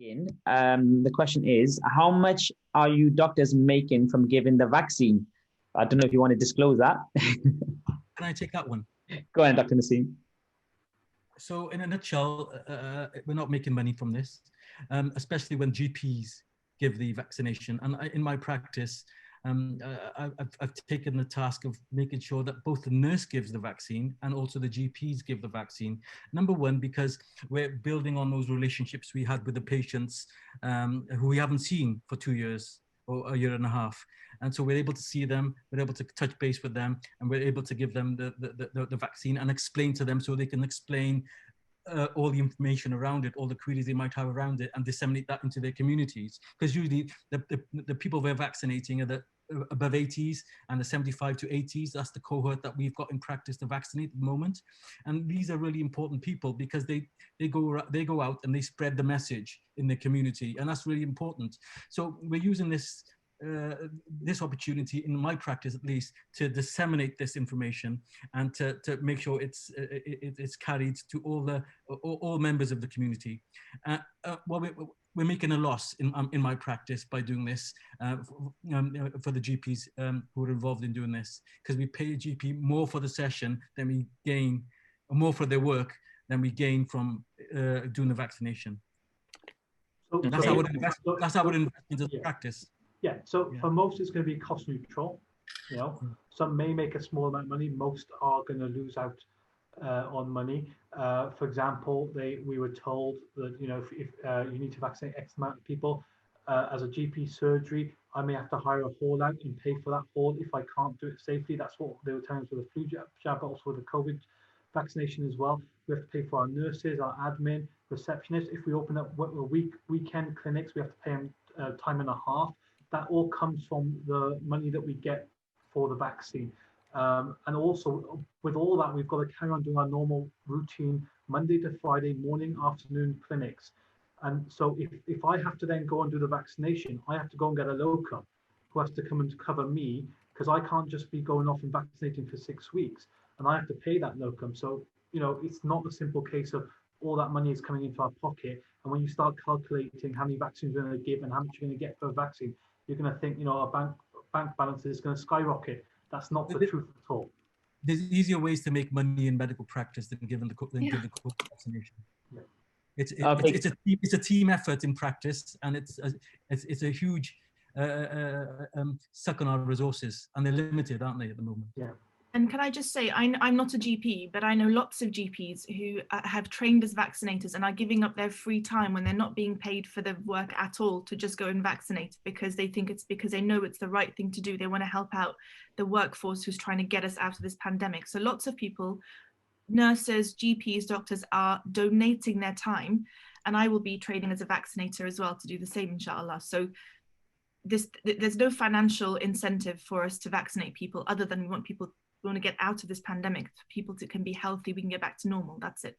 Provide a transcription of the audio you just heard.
The question is, how much are you doctors making from giving the vaccine? I don't know if you want to disclose that. Can I take that one? Go ahead, Dr. Naseem. So in a nutshell, we're not making money from this, especially when GPs give the vaccination. And in my practice, I've taken the task of making sure that both the nurse gives the vaccine and also the GPs give the vaccine. Number one, because we're building on those relationships we had with the patients who we haven't seen for 2 years or a year and a half. And so we're able to see them, we're able to touch base with them, and we're able to give them the vaccine and explain to them so they can explain all the information around it, all the queries they might have around it, and disseminate that into their communities. Because usually the people we're vaccinating are the above 80s and the 75 to 80s. That's the cohort that we've got in practice to vaccinate at the moment. And these are really important people because they go out and they spread the message in the community, and that's really important. So we're using this this opportunity, in my practice at least, to disseminate this information and to make sure it's carried to all members of the community. Well, we're making a loss in my practice by doing this for the GPs who are involved in doing this, because we pay a GP more for the session than we gain, more for their work than we gain from doing the vaccination. So that's our investment as a practice. Yeah, so for most it's going to be cost neutral. You know, some may make a small amount of money. Most are going to lose out on money. For example, we were told that, you know, if you need to vaccinate X amount of people, as a GP surgery, I may have to hire a hall out and pay for that hall if I can't do it safely. That's what they were telling us with the flu jab, but also with the COVID vaccination as well. We have to pay for our nurses, our admin, receptionists. If we open up weekend clinics, we have to pay them time and a half. That all comes from the money that we get for the vaccine. And also with all that, we've got to carry on doing our normal routine Monday to Friday morning, afternoon clinics. And so if I have to then go and do the vaccination, I have to go and get a locum who has to come and cover me, because I can't just be going off and vaccinating for 6 weeks, and I have to pay that locum. So, you know, it's not a simple case of all that money is coming into our pocket. And when you start calculating how many vaccines you're going to give and how much you're going to get per vaccine, you're going to think, you know, our bank balance is going to skyrocket. That's not the truth at all. There's easier ways to make money in medical practice than give the COVID vaccination. Yeah. It's a team effort in practice, and it's a huge suck on our resources, and they're limited, aren't they, at the moment? Yeah. And can I just say, I'm not a GP, but I know lots of GPs who have trained as vaccinators and are giving up their free time when they're not being paid for the work at all to just go and vaccinate, because they think it's because they know it's the right thing to do. They want to help out the workforce who's trying to get us out of this pandemic. So lots of people, nurses, GPs, doctors, are donating their time, and I will be training as a vaccinator as well to do the same, inshallah. So there's no financial incentive for us to vaccinate people other than we want to get out of this pandemic, people can be healthy, we can get back to normal. That's it.